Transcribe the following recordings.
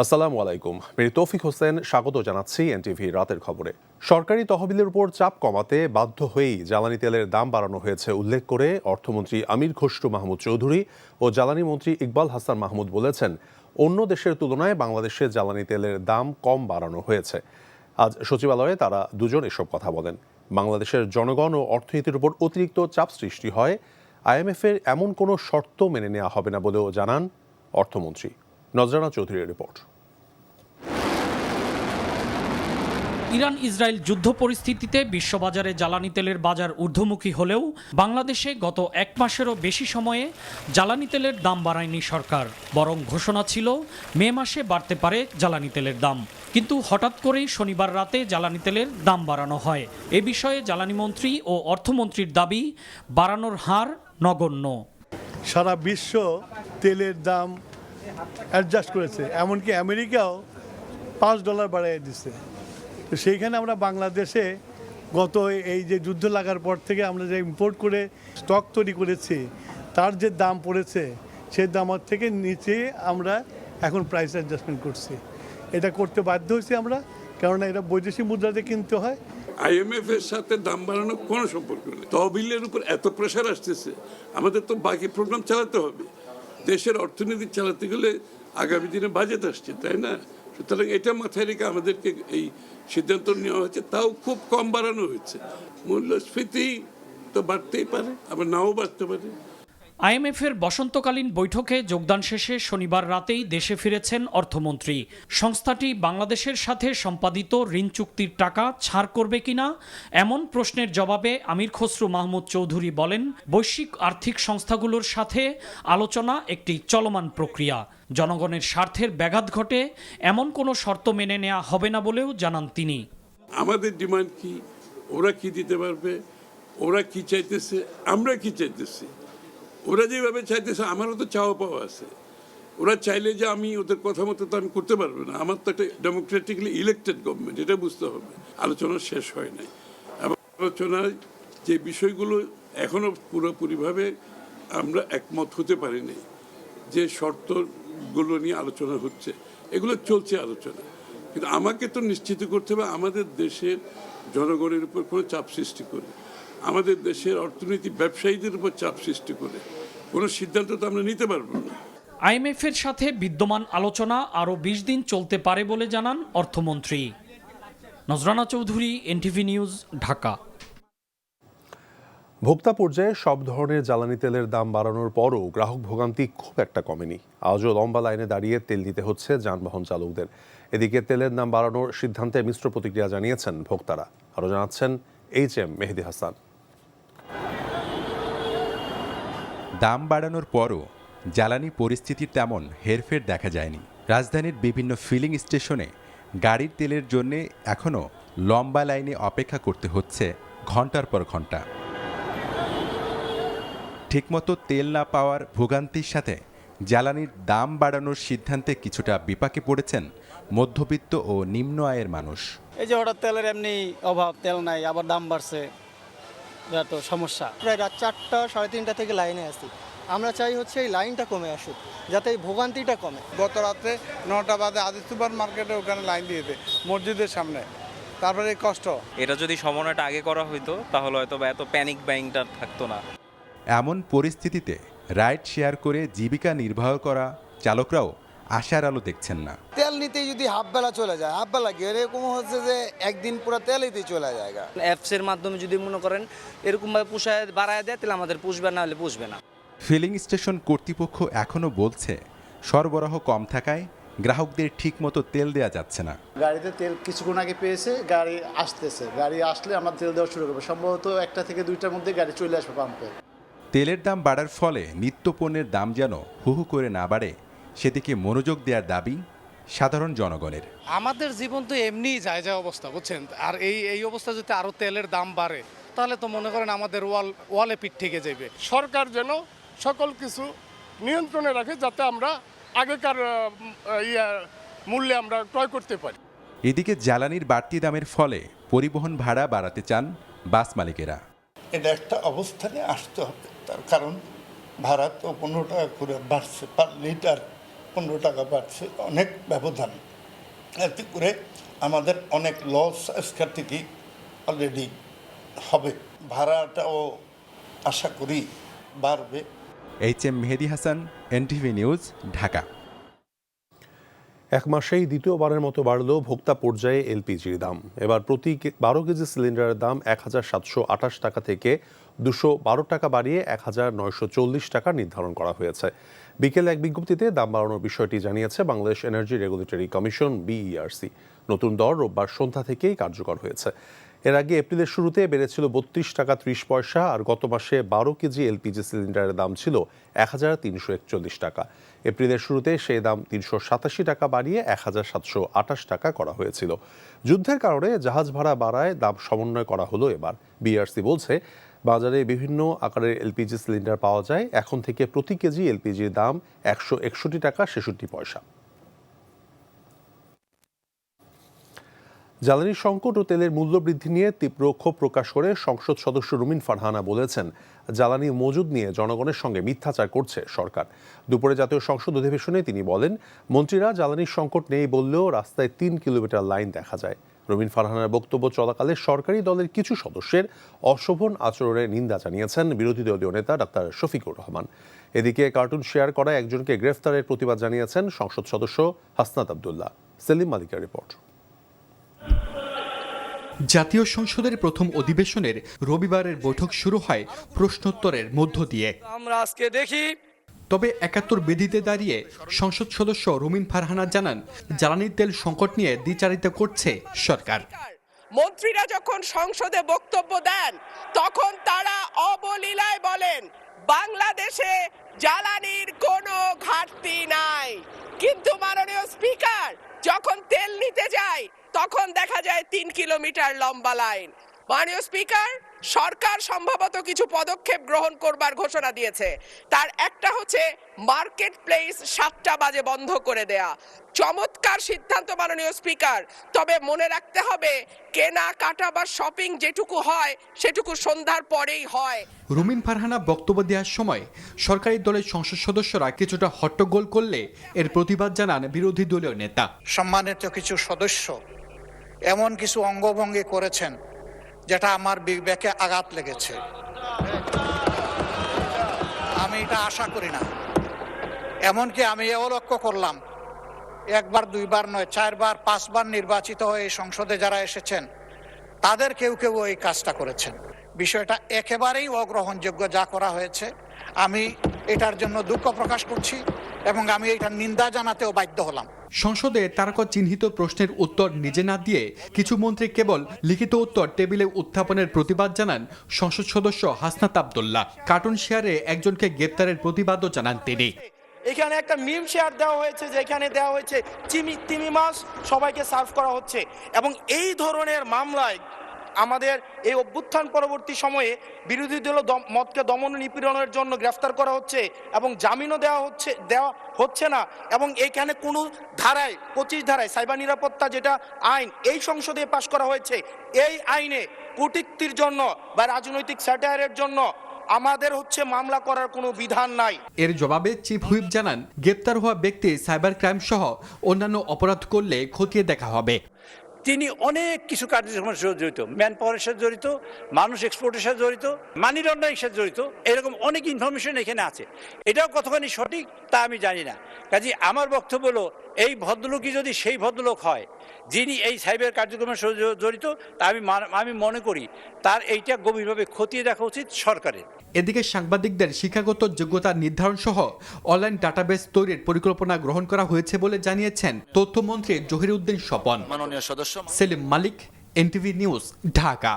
আসসালামু আলাইকুম। মেরি তৌফিক হোসেন স্বাগত জানাচ্ছি এনটিভি রাতের খবরে। সরকারি তহবিলের উপর চাপ কমাতে বাধ্য হয়েই জ্বালানি তেলের দাম বাড়ানো হয়েছে উল্লেখ করে অর্থমন্ত্রী আমির খসরু মাহমুদ চৌধুরী ও জ্বালানি মন্ত্রী ইকবাল হাসান মাহমুদ বলেছেন, অন্য দেশের তুলনায় বাংলাদেশে জ্বালানি তেলের দাম কম বাড়ানো হয়েছে। আজ সচিবালয়ে তারা দুজন এসব কথা বলেন। বাংলাদেশের জনগণ ও অর্থনীতির উপর অতিরিক্ত চাপ সৃষ্টি হয়, আইএমএফের এমন কোনো শর্ত মেনে নেওয়া হবে না বলেও জানান অর্থমন্ত্রী। নজরানা চৌধুরীর রিপোর্ট। ইরান ইসরায়েল যুদ্ধ পরিস্থিতিতে বিশ্ববাজারে জ্বালানি তেলের বাজার ঊর্ধ্বমুখী হলেও বাংলাদেশে গত এক মাসেরও বেশি সময়ে জ্বালানি তেলের দাম বাড়ায়নি সরকার, বরং ঘোষণা ছিল মে মাসে বাড়তে পারে জ্বালানি তেলের দাম। কিন্তু হঠাৎ করেই শনিবার রাতে জ্বালানি তেলের দাম বাড়ানো হয়। এ বিষয়ে জ্বালানি মন্ত্রী ও অর্থমন্ত্রীর দাবি, বাড়ানোর হার নগণ্য। সারা বিশ্ব তেলের দাম অ্যাডজাস্ট করেছে, এমনকি আমেরিকাও $5 বাড়িয়ে দিচ্ছে। তো সেইখানে আমরা বাংলাদেশে গত এই যে যুদ্ধ লাগার পর থেকে আমরা যে ইম্পোর্ট করে স্টক তৈরি করেছি, তার যে দাম পড়েছে সেই দামের থেকে নিচে আমরা এখন প্রাইস অ্যাডজাস্টমেন্ট করছি। এটা করতে বাধ্য হয়েছি আমরা, কেননা এটা বৈদেশিক মুদ্রাতে কিনতে হয়। আইএমএফ এর সাথে দাম বাড়ানোর কোনো সম্পর্ক নেই। তহবিলের উপর এত প্রেশার আসতেছে, আমাদের তো বাকি প্রোগ্রাম চালাতে হবে। দেশের অর্থনীতি চালাতে গেলে আগামী দিনে বাজেট আসছে, তাই না? সুতরাং এটা মাথায় রেখে আমাদেরকে এই সিদ্ধান্ত নেওয়া হয়েছে, তাও খুব কম বাড়ানো হয়েছে। মূল্যস্ফীতি তো বাড়তেই পারে, আবার নাও বাড়তে পারে। আইএমএফের বসন্তকালীন বৈঠকে যোগদান শেষে শনিবার রাতেই দেশে ফিরেছেন অর্থমন্ত্রী। সংস্থাটি বাংলাদেশের সাথে সম্পাদিত ঋণ চুক্তির টাকা ছাড় করবে কিনা এমন প্রশ্নের জবাবে আমির খসরু মাহমুদ চৌধুরী বলেন, বৈশ্বিক আর্থিক সংস্থাগুলোর সাথে আলোচনা একটি চলমান প্রক্রিয়া। জনগণের স্বার্থের ব্যাঘাত ঘটে এমন কোনো শর্ত মেনে নেওয়া হবে না বলেও জানান তিনি। আমাদের ডিমান্ড কি, ওরা কি দিতে পারবে, ওরা কি চাইতেছে, আমরা কি চাইতেছি। ওরা যেভাবে চাইতেছে আমারও তো চাওয়া পাওয়া আছে। ওরা চাইলে যে আমি ওদের কথা মতো তো আমি করতে পারবো না। আমার তো একটা ডেমোক্রেটিকলি ইলেক্টেড গভর্নমেন্ট, এটা বুঝতে হবে। আলোচনা শেষ হয় নাই। আবার আলোচনায় যে বিষয়গুলো এখনো পুরোপুরিভাবে আমরা একমত হতে পারিনি, যে শর্তগুলো নিয়ে আলোচনা হচ্ছে, এগুলো চলছে আলোচনা। কিন্তু আমাকে তো নিশ্চিত করতে হবে আমাদের দেশের জনগণের উপর কোনো চাপ সৃষ্টি করে, আমাদের দেশের অর্থনীতি ব্যবসায়ীদের উপর চাপ সৃষ্টি করে কোনো সিদ্ধান্ত তো আমরা নিতে পারবো না। আইএমএফের সাথে বিদ্যমান আলোচনা আরও 20 দিন চলতে পারে বলে জানান অর্থমন্ত্রী। নজরানা চৌধুরী, এনটিভি নিউজ, ঢাকা। ভোক্তা পর্যায়ে সব ধরনের জ্বালানি তেলের দাম বাড়ানোর পরও গ্রাহক ভোগান্তি খুব একটা কমেনি। আজও লম্বা লাইনে দাঁড়িয়ে তেল দিতে হচ্ছে যানবাহন চালকদের। এদিকে তেলের দাম বাড়ানোর সিদ্ধান্তে মিশ্র প্রতিক্রিয়া জানিয়েছেন ভোক্তারা। আরও জানাচ্ছেন এইচএম মেহেদি হাসান। দাম বাড়ানোর পরও জ্বালানি পরিস্থিতির তেমন হেরফের দেখা যায়নি। রাজধানীর বিভিন্ন ফিলিং স্টেশনে গাড়ির তেলের জন্য এখনও লম্বা লাইনে অপেক্ষা করতে হচ্ছে ঘন্টার পর ঘন্টা। ঠিকমতো তেল না পাওয়ার ভোগান্তির সাথে জ্বালানির দাম বাড়ানোর সিদ্ধান্তে কিছুটা বিপাকে পড়েছেন মধ্যবিত্ত ও নিম্ন আয়ের মানুষ। এই যে হঠাৎ তেলের এমনি অভাব, তেল নাই, আবার দাম বাড়ছে, এটা তো সমস্যা। প্রায় রাত 4টা 3:30 থেকে লাইনে আসি। আমরা চাই হচ্ছে এই লাইনটা কমে আসুক, যাতে এই ভোগান্তিটা কমে। গত রাতে 9টা বাজে আদি সুপার মার্কেটে ওখানে লাইন দিয়েছে মসজিদের সামনে, তারপরে এই কষ্ট। এটা যদি সমন্বয়টা আগে করা হইতো তাহলে হয়তো এত প্যানিক বাইংটা থাকতো না। এমন পরিস্থিতিতে রাইড শেয়ার করে জীবিকা নির্বাহ করা চালকরাও আশার আলো দেখছেন না। তেল নিতেই যদি হাফ বেলা চলে যায়, হাফ বেলা কি এরকম হচ্ছে যে একদিন পুরো তেলেতেই চলে যায়। অ্যাপসের মাধ্যমে যদি মনে করেন এরকমভাবে পুষায় বাড়ায় দেয়, তাহলে আমাদের পুষবে, না হলে পুষবে না। ফিলিং স্টেশন কর্তৃপক্ষ এখনও বলছে সরবরাহ কম থাকায় গ্রাহকদের ঠিকমতো তেল দেওয়া যাচ্ছে না। গাড়িতে তেল কিছুক্ষণ আগে পেয়েছে, গাড়ি আসতেছে, গাড়ি আসলে আমরা তেল দেওয়া শুরু করবো। সম্ভবত 1টা থেকে 2টার মধ্যে গাড়ি চলে আসবে পাম্পে। তেলের দাম বাড়ার ফলে নিত্য পণ্যের দাম যেন হু হু করে না বাড়ে, সেদিকে মনোযোগ দেওয়ার দাবি সাধারণ জনগণের। আমাদের জীবন তো এমনিই যায় অবস্থা, বুঝছেন। আর এই অবস্থা যদি আরও তেলের দাম বাড়ে, তাহলে তো মনে করেন আমাদের ওয়ালে পিঠ থেকে যাবে। সরকার যেন সকল কিছু নিয়ন্ত্রণে রাখে, যাতে আমরা আগেকার মূল্যে আমরা ক্রয় করতে পারি। এদিকে জ্বালানির বাড়তি দামের ফলে পরিবহন ভাড়া বাড়াতে চান বাস মালিকেরা। এটা একটা অবস্থানে আসতে হবে, তার কারণ ভাড়া তো 15 টাকা করে বাড়ছে পার লিটার। 15 টাকা বাড়ছে, অনেক ব্যবধান। এতে করে আমাদের অনেক লস আজকের থেকে অলরেডি হবে। ভাড়াটাও আশা করি বাড়বে। HM মেহেদী হাসান, NTV নিউজ, ঢাকা। এক মাসেই দ্বিতীয়বারের মতো বাড়ল ভোক্তা পর্যায়ে এলপিজির দাম। এবার প্রতি 12 কেজি সিলিন্ডারের দাম 1728 টাকা থেকে 212 টাকা বাড়িয়ে 1940 টাকা নির্ধারণ করা হয়েছে। বিকেলে এক বিজ্ঞপ্তিতে দাম বাড়ানোর বিষয়টি জানিয়েছে Bangladesh energy regulatory commission BERC। নতুন দর রোববার সন্ধ্যা থেকেই কার্যকর হয়েছে। এর আগে এপ্রিলের শুরুতে বেড়েছিল 32 টাকা 30 পয়সা, আর গত মাসে 12 কেজি এলপিজি সিলিন্ডারের দাম ছিল 1341 টাকা। এপ্রিলের শুরুতে সেই দাম 387 টাকা বাড়িয়ে 1728 টাকা করা হয়েছিল। যুদ্ধের কারণে জাহাজ ভাড়া বাড়ায় দাম সমন্বয় করা হলো এবার। BERC বলছে, বাজারে বিভিন্ন আকারের এলপিজি সিলিন্ডার পাওয়া যায়। এখন থেকে প্রতি কেজি এলপিজির দাম 161 টাকা 66 পয়সা। জ্বালানি সংকট ও তেলের মূল্য বৃদ্ধি নিয়ে তীব্র ক্ষোভ প্রকাশ করে সংসদ সদস্য রুমিন ফারহানা বলেছেন, জ্বালানি মজুদ নিয়ে জনগণের সঙ্গে মিথ্যাচার করছে সরকার। দুপুরে জাতীয় সংসদ অধিবেশনে তিনি বলেন, মন্ত্রীরা জ্বালানির সংকট নেই বললেও রাস্তায় 3 কিলোমিটার লাইন দেখা যায়। রুমিন ফারহানার বক্তব্য চলাকালে সরকারি দলের কিছু সদস্যের অশোভন আচরণের নিন্দা জানিয়েছেন বিরোধী দলীয় নেতা ডাক্তার শফিকুর রহমান। এদিকে কার্টুন শেয়ার করা একজনকে গ্রেফতারের প্রতিবাদ জানিয়েছেন সংসদ সদস্য হাসনাত আব্দুল্লাহ। সেলিম মালিকের রিপোর্ট। জাতীয় সংসদের প্রথম অধিবেশনের রবিবারের বৈঠক শুরু হয় প্রশ্নোত্তরের মধ্য দিয়ে। আমরা আজকে দেখি, তবে 71 বেদিতে দাঁড়িয়ে সংসদ সদস্য রুমিন ফারহানা জানান, জ্বালানি তেল সংকট নিয়ে দ্বিচারিতা করছে সরকার। মন্ত্রীরা যখন সংসদে বক্তব্য দেন তখন তারা অবলীলায় বলেন বাংলাদেশে জ্বালানির কোনো ঘাটতি নাই, কিন্তু মাননীয় স্পিকার যখন তেল নিতে যায় তখন দেখা যায় 3 কিলোমিটার লম্বা লাইন। মাননীয় স্পিকার, সরকার সম্ভবত কিছু পদক্ষেপ গ্রহণ করবার ঘোষণা দিয়েছে। তার একটা হচ্ছে মার্কেট প্লেস 7টা বাজে বন্ধ করে দেয়া। চমৎকার সিদ্ধান্ত মাননীয় স্পিকার, তবে মনে রাখতে হবে কেনা কাটা বা শপিং যেটুকু হয় সেটুকু সন্ধ্যার পরেই হয়। রুমিন ফারহানা বক্তব্য দেওয়ার সময় সরকারি দলের সংসদ সদস্যরা কিছুটা হট্টগোল করলে এর প্রতিবাদ জানান বিরোধী দলীয় নেতা। সম্মানিত কিছু সদস্য এমন কিছু অঙ্গভঙ্গি করেছেন যেটা আমার বিবেকে আঘাত লেগেছে। আমি এটা আশা করি না। এমনকি আমি এও লক্ষ্য করলাম, একবার দুইবার নয়, 4 বার 5 বার নির্বাচিত হয়ে সংসদে যারা এসেছেন তাদের কেউ কেউ এই কাজটা করেছেন। বিষয়টা একেবারেই অগ্রহণযোগ্য যা করা হয়েছে। আমি এটার জন্য দুঃখ প্রকাশ করছি এবং আমি এটার নিন্দা জানাতেও বাধ্য হলাম। সংসদে তারকা চিহ্নিত প্রশ্নের উত্তর নিজে না দিয়ে কিছু মন্ত্রী কেবল লিখিত উত্তর টেবিলে উত্থাপনের প্রতিবাদ জানান সংসদ সদস্য হাসনাত আব্দুল্লাহ। কার্টুন শেয়ারে একজনকে গ্রেপ্তারের প্রতিবাদও জানান তিনি। এখানে একটা মিম শেয়ার দেওয়া হয়েছে, যেখানে দেওয়া হয়েছে তিমি মাছ সবাইকে সার্ভ করা হচ্ছে, এবং এই ধরনের মামলায় আমাদের এই অভ্যুত্থান পরবর্তী সময়ে বিরোধী দল মতকে দমন নিপীড়নের জন্য গ্রেফতার করা হচ্ছে এবং জামিনও দেওয়া হচ্ছে না। এবং এইখানে কোনো ধারায় 25 ধারায় সাইবার নিরাপত্তা যেটা আইন এই সংসদে পাশ করা হয়েছে, এই আইনে কটূক্তির জন্য বা রাজনৈতিক স্যাটায়ারের জন্য আমাদের মামলা করার কোনো বিধান নাই। এর জবাবে চিফ হুইপ জানান, গ্রেপ্তার হওয়া ব্যক্তি সাইবার ক্রাইম সহ অন্যান্য অপরাধ করলে খতিয়ে দেখা হবে। তিনি অনেক কিছু কার্যক্রমের সাথে জড়িত, ম্যান পাওয়ারের সাথে জড়িত, মানুষ এক্সপোর্টের সাথে জড়িত, মানি লন্ডারিং সাথে জড়িত, এরকম অনেক ইনফরমেশন এখানে আছে। এটাও কতখানি সঠিক তা আমি জানি না। কাজে আমার বক্তব্য হলো, এই ভদ্রলোকই যদি সেই ভদ্রলোক হয় যিনি এই সাইবার কার্যক্রমের সাথে জড়িত, তা আমি মনে করি তার এইটা গভীরভাবে খতিয়ে দেখা উচিত সরকারের। এদিকে সাংবাদিকদের শিক্ষাগত যোগ্যতা নির্ধারণ সহ অনলাইন ডাটাবেস তৈরির পরিকল্পনা গ্রহণ করা হয়েছে বলে জানিয়েছেন তথ্যমন্ত্রী জহিরউদ্দিন স্বপন। সেলিম মালিক, NTV নিউজ, ঢাকা।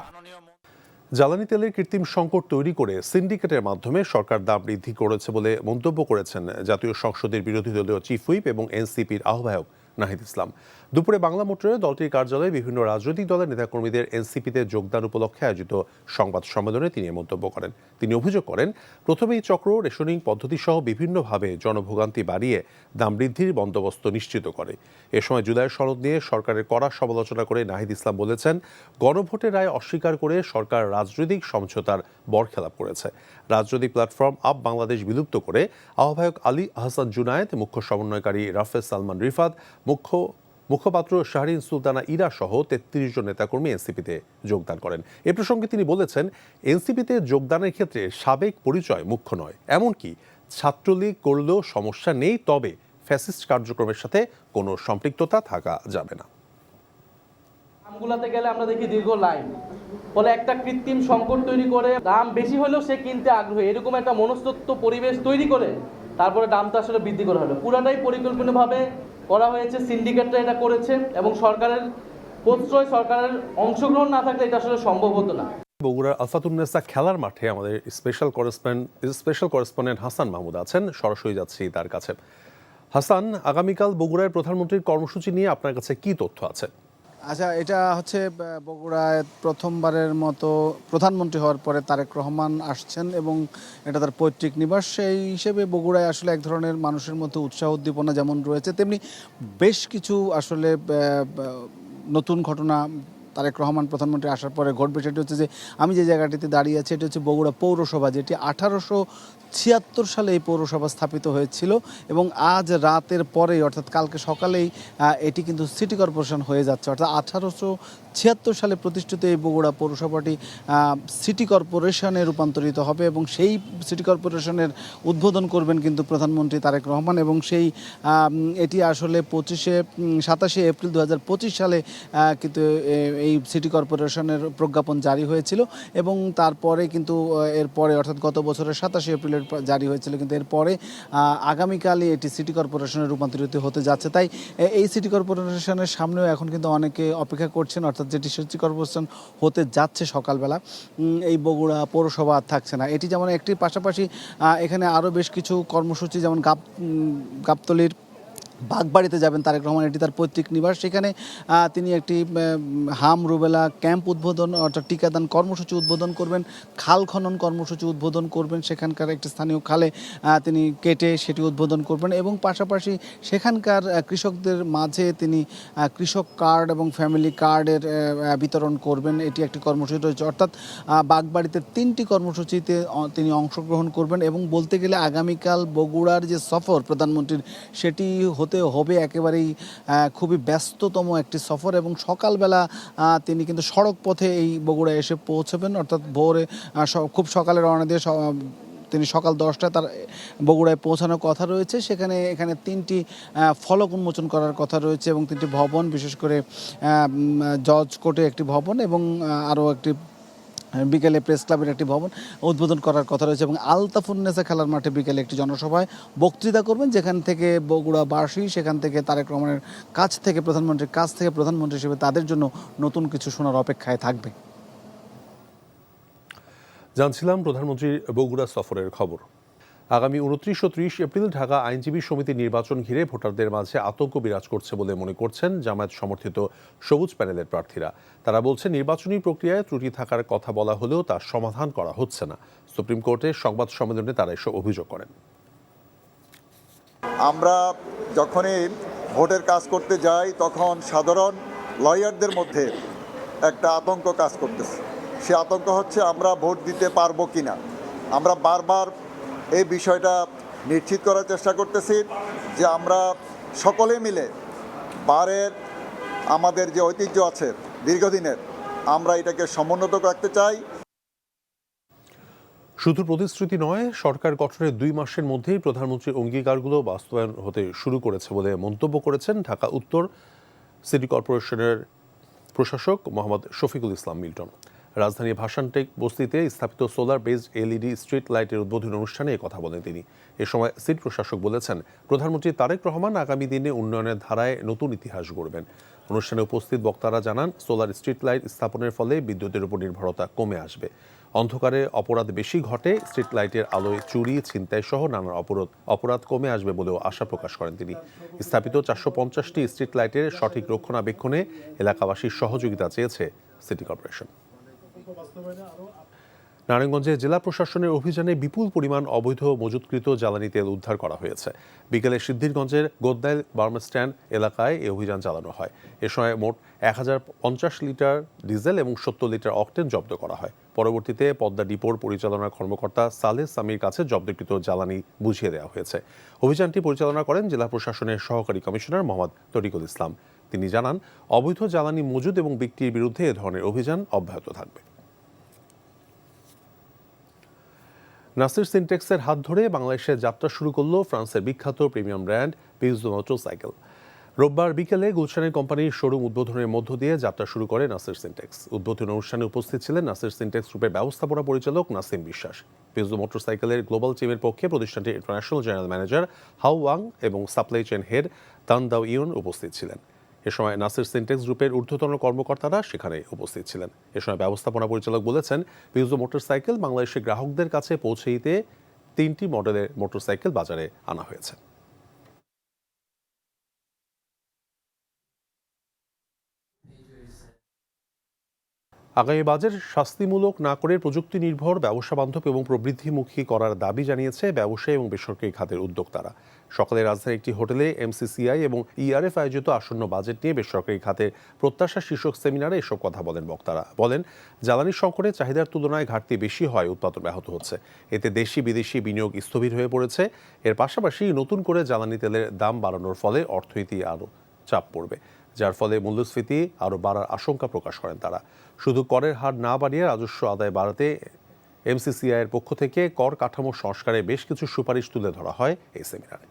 জ্বালানি তেলের কৃত্রিম সংকট তৈরি করে সিন্ডিকেটের মাধ্যমে সরকার দাম বৃদ্ধি করেছে বলে মন্তব্য করেছেন জাতীয় সংসদের বিরোধী দলীয় চিফ হুইপ এবং এনসিপির আহ্বায়ক নাহিদ ইসলাম। দুপুরে বাংলা মোটরে দলটির কার্যালয়ে বিভিন্ন রাজনৈতিক দলের নেতাকর্মীদের এনসিপিতে যোগদান উপলক্ষে আয়োজিত সংবাদ সম্মেলনে তিনি মন্তব্য করেন। তিনি অভিযোগ করেন, প্রথমেই চক্র রেশনিং পদ্ধতি সহ বিভিন্নভাবে জনভোগান্তি বাড়িয়ে দাম বৃদ্ধির বন্দোবস্ত নিশ্চিত করে। এ সময় জুলাইয়ের সনদ নিয়ে সরকারের কড়া সমালোচনা করে নাহিদ ইসলাম বলেছেন, গণভোটের রায় অস্বীকার করে সরকার রাজনৈতিক সমঝোতার বরখেলাপ করেছে। রাজনৈতিক প্ল্যাটফর্ম আপ বাংলাদেশ বিলুপ্ত করে আহ্বায়ক আলী আহসান জুনায়েদ, মুখ্য সমন্বয়কারী রাফেজ সালমান রিফাত, মুখপাত্র শাহরিন সুলতানা ইরা সহ ৩৩ জন নেতাকর্মী এনসিপিতে যোগদান করেন। এ প্রসঙ্গে তিনি বলেছেন, এনসিপিতে যোগদানের ক্ষেত্রে সাবেক পরিচয় মুখ্য নয়, এমনকি ছাত্রলীগ করলেও সমস্যা নেই, তবে ফ্যাসিস্ট কার্যক্রমের সাথে কোনো সম্পৃক্ততা থাকা যাবে না। আমগুলাতে গেলে আমরা দেখি দীর্ঘ লাইন, ফলে একটা কৃত্রিম সংকট তৈরি করে দাম বেশি হলেও সে কিনতে আগ্রহী, এরকম একটা মনস্তত্ত্ব পরিবেশ তৈরি করে তারপরে দামটা আসলে বৃদ্ধি করা হলো। পুরাটাই পরিকল্পনাভাবে করা হয়েছে, সিন্ডিকেটরা এটা করেছে এবং সরকারের প্রশ্রয়, সরকারের অংশগ্রহণ না থাকলে এটা আসলে সম্ভব হতো না। বগুড়ার আলফাতুন্নেসা খেলার মাঠে আমাদের স্পেশাল করেসপন্ডেন্ট হাসান মাহমুদ আছেন, সরাসরি যাচ্ছি তার কাছে। হাসান, আগামীকাল বগুড়ায় প্রধানমন্ত্রীর কর্মসূচি নিয়ে আপনার কাছে কি তথ্য আছে? আচ্ছা, এটা হচ্ছে বগুড়ায় প্রথমবারের মতো প্রধানমন্ত্রী হওয়ার পরে তারেক রহমান আসছেন এবং এটা তার পৈতৃক নিবাস। সেই হিসেবে বগুড়ায় আসলে এক ধরনের মানুষের মধ্যে উৎসাহ উদ্দীপনা যেমন রয়েছে, তেমনি বেশ কিছু আসলে নতুন ঘটনা তারেক রহমান প্রধানমন্ত্রী আসার পরে ঘটবে। সেটি হচ্ছে যে আমি যে জায়গাটিতে দাঁড়িয়ে আছি, এটি হচ্ছে বগুড়া পৌরসভা, যেটি 1876 সালে এই পৌরসভা স্থাপিত হয়েছিল এবং আজ রাতের পরেই অর্থাৎ কালকে সকালেই এটি কিন্তু সিটি কর্পোরেশন হয়ে যাচ্ছে। অর্থাৎ 1876 সালে প্রতিষ্ঠিত এই বগুড়া পৌরসভাটি সিটি কর্পোরেশনে রূপান্তরিত হবে এবং সেই সিটি কর্পোরেশনের উদ্বোধন করবেন কিন্তু প্রধানমন্ত্রী তারেক রহমান এবং সেই এটি আসলে 27 এপ্রিল 2025 সালে কিন্তু এই সিটি কর্পোরেশনের প্রজ্ঞাপন জারি হয়েছিল এবং তারপরে কিন্তু এরপরে অর্থাৎ গত বছরের 27 এপ্রিলের জারি হয়েছিল, কিন্তু এরপরে আগামীকালই এটি সিটি কর্পোরেশনে রূপান্তরিত হতে যাচ্ছে। তাই এই সিটি কর্পোরেশনের সামনেও এখন কিন্তু অনেকে অপেক্ষা করছেন, অর্থাৎ যেটি সিটি কর্পোরেশন হতে যাচ্ছে সকালবেলা, এই বগুড়া পৌরসভা থাকছে না। এটি যেমন একটির পাশাপাশি এখানে আরও বেশ কিছু কর্মসূচি, যেমন গাবতলীর বাগবাড়িতে যাবেন তারেক রহমান, এটি তার পৈতৃক নিবাস। সেখানে তিনি একটি হাম রুবেলা ক্যাম্প উদ্বোধন অর্থাৎ টিকাদান কর্মসূচি উদ্বোধন করবেন, খাল খনন কর্মসূচি উদ্বোধন করবেন, সেখানকার একটি স্থানীয় খালে তিনি কেটে সেটি উদ্বোধন করবেন এবং পাশাপাশি সেখানকার কৃষকদের মাঝে তিনি কৃষক কার্ড এবং ফ্যামিলি কার্ডের বিতরণ করবেন। এটি একটি কর্মসূচি রয়েছে। অর্থাৎ বাগবাড়িতে 3টি কর্মসূচিতে তিনি অংশগ্রহণ করবেন এবং বলতে গেলে আগামীকাল বগুড়ার যে সফর প্রধানমন্ত্রীর, সেটি হবে একেবারেই খুবই ব্যস্ততম একটি সফর এবং সকালবেলা তিনি কিন্তু সড়ক পথে এই বগুড়ায় এসে পৌঁছবেন, অর্থাৎ ভোরে খুব সকালে রওনা দিয়ে তিনি সকাল 10টায় তার বগুড়ায় পৌঁছানোর কথা রয়েছে। এখানে 3টি ফলক উন্মোচন করার কথা রয়েছে এবং 3টি ভবন, বিশেষ করে জজ কোর্টে একটি ভবন এবং আরও একটি বিকেলে প্রেস ক্লাবের একটি ভবন উদ্বোধন করার কথা রয়েছে এবং আলতাফুন্নেসা খেলার মাঠে বিকেলে একটি জনসভায় বক্তৃতা করবেন, যেখান থেকে বগুড়াবাসী সেখান থেকে তারেক রহমানের কাছ থেকে প্রধানমন্ত্রীর কাছ থেকে প্রধানমন্ত্রী হিসেবে তাদের জন্য নতুন কিছু শোনার অপেক্ষায় থাকবে। জানছিলাম প্রধানমন্ত্রীর বগুড়া সফরের খবর। আগামী 29 ও 30 এপ্রিল ঢাকা আইনজীবী সমিতির নির্বাচন ঘিরে ভোটারদের মাঝে আতঙ্ক বিরাজ করছে বলে মনে করছেন জামায়াত সমর্থিত সবুজ প্যানেলের প্রার্থীরা। তারা বলছেন, নির্বাচনী প্রক্রিয়ায় ত্রুটি থাকার কথা বলা হলেও তার সমাধান করা হচ্ছে না। সুপ্রিম কোর্টে সংবাদ সম্মেলনে তারা এসব অভিযোগ করেন। আমরা যখনই ভোটের কাজ করতে যাই তখন সাধারণ লয়ারদের মধ্যে একটা আতঙ্ক কাজ করতেছে। সে আতঙ্ক হচ্ছে আমরা ভোট দিতে পারবো কিনা। আমরা বারবার এই বিষয়টা নিশ্চিত করার চেষ্টা করতেছি যে আমরা সকলে মিলে বারের আমাদের যে ঐতিহ্য আছে দীর্ঘদিনের, আমরা এটাকে সমুন্নত রাখতে চাই। শুধু প্রতিশ্রুতি নয়, সরকার গঠনের 2 মাসের মধ্যেই প্রধানমন্ত্রীর অঙ্গীকারগুলো বাস্তবায়ন হতে শুরু করেছে বলে মন্তব্য করেছেন ঢাকা উত্তর সিটি কর্পোরেশনের প্রশাসক মোহাম্মদ শফিকুল ইসলাম মিল্টন। রাজধানীর ভাসানটেক বস্তিতে স্থাপিত সোলার বেসড এলইডি স্ট্রিট লাইটের উদ্বোধনী অনুষ্ঠানে কথা বলেন তিনি। এ সময় সিটি প্রশাসক বলেছেন, প্রধানমন্ত্রী তারেক রহমান আগামী দিনে উন্নয়নের ধারায় নতুন ইতিহাস গড়বেন। অনুষ্ঠানে উপস্থিত বক্তারা জানান, সোলার স্ট্রিট লাইট স্থাপনের ফলে বিদ্যুতের উপর নির্ভরতা কমে আসবে। অন্ধকারে অপরাধ বেশি ঘটে, স্ট্রিট লাইটের আলোয় চুরি, ছিনতাই সহ নানা অপরাধ কমে আসবে বলেও আশা প্রকাশ করেন তিনি। স্থাপিত 450টি স্ট্রিট লাইটের সঠিক রক্ষণাবেক্ষণে এলাকাবাসীর সহযোগিতা চেয়েছে সিটি কর্পোরেশন। নারায়ণগঞ্জে জেলা প্রশাসনের অভিযানে বিপুল পরিমাণ অবৈধ মজুতকৃত জ্বালানি তেল উদ্ধার করা হয়েছে। বিকেলে সিদ্ধিরগঞ্জের গোদ্দাইল বার্মস্ট্যান্ড এলাকায় এই অভিযান চালানো হয়। এ সময় মোট 1050 লিটার ডিজেল এবং 70 লিটার অকটেন জব্দ করা হয়। পরবর্তীতে পদ্মা ডিপোর পরিচালনা কর্মকর্তা সালেহ সামির কাছে জব্দকৃত জ্বালানি বুঝিয়ে দেওয়া হয়েছে। অভিযানটি পরিচালনা করেন জেলা প্রশাসনের সহকারী কমিশনার মোহাম্মদ তরিকুল ইসলাম। তিনি জানান, অবৈধ জ্বালানি মজুদ এবং বিক্রির বিরুদ্ধে এ ধরনের অভিযান অব্যাহত থাকবে। নাসির সিনটেক্সের হাত ধরে বাংলাদেশে যাত্রা শুরু করল ফ্রান্সের বিখ্যাত প্রিমিয়াম ব্র্যান্ড পিউজো মোটরসাইকেল। রোববার বিকেলে গুলশানের কোম্পানির শোরুম উদ্বোধনের মধ্য দিয়ে যাত্রা শুরু করে নাসির সিনটেক্স। উদ্বোধন অনুষ্ঠানে উপস্থিত ছিলেন নাসির সিনটেক্স গ্রুপের ব্যবস্থাপনা পরিচালক নাসিম বিশ্বাস। পিউজো মোটরসাইকেলের গ্লোবাল টিমের পক্ষে প্রতিষ্ঠানটির ইন্টারন্যাশনাল জেনারেল ম্যানেজার হাও ওয়াং এবং সাপ্লাই চেইন হেড তান দাও ইউন উপস্থিত ছিলেন। এ সময় নাসির সিনটেক্স গ্রুপের ঊর্ধ্বতন কর্মকর্তারা সেখানে উপস্থিত ছিলেন। এ সময় ব্যবস্থাপনা পরিচালক বলেছেন, পিউজো মোটরসাইকেল বাংলাদেশের গ্রাহকদের কাছে পৌঁছে দিতে 3টি মডেলের মোটরসাইকেল বাজারে আনা হয়েছে। আগামী বাজেট শাস্তিমূলক না করে প্রযুক্তি নির্ভর, ব্যবসা বান্ধব এবং প্রবৃদ্ধিমুখী করার দাবি জানিয়েছে ব্যবসায়ী এবং বেসরকারি খাতের উদ্যোক্তারা। সকালে রাজধানীর একটি হোটেলে এমসিসিআই এবং ইআরএফ আয়োজিত আসন্ন বাজেট নিয়ে বেসরকারি খাতের প্রত্যাশা শীর্ষক সেমিনারে এসব কথা বলেন বক্তারা। বলেন, জ্বালানি সংকটে চাহিদার তুলনায় ঘাটতি বেশি হয় উৎপাদন ব্যাহত হচ্ছে। এতে দেশি বিদেশি বিনিয়োগ স্থবির হয়ে পড়েছে। এর পাশাপাশি নতুন করে জ্বালানি তেলের দাম বাড়ানোর ফলে অর্থনীতি আরও চাপ পড়বে, যার ফলে মূল্যস্ফীতি আরও বাড়ার আশঙ্কা প্রকাশ করেন তারা। শুধু করের হার না বাড়িয়ে রাজস্ব আদায় বাড়াতে এমসিসিআই এর পক্ষ থেকে কর কাঠামো সংস্কারে বেশ কিছু সুপারিশ তুলে ধরা হয় এই সেমিনারে।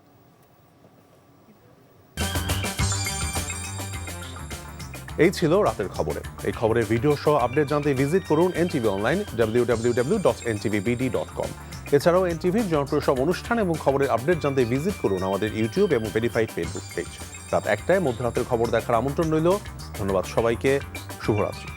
এই ছিল রাতের খবরে। এই খবরের ভিডিও সহ আপডেট জানতে ভিজিট করুন এনটিভি অনলাইন www.ntvbd.com। এছাড়াও এনটিভির জনপ্রিয় সব অনুষ্ঠান এবং খবরের আপডেট জানতে ভিজিট করুন আমাদের ইউটিউব এবং ভেরিফাইড ফেসবুক পেজ। রাত 1টায় মধ্যরাতের খবর দেখার আমন্ত্রণ রইল। ধন্যবাদ সবাইকে। শুভরাত্রি।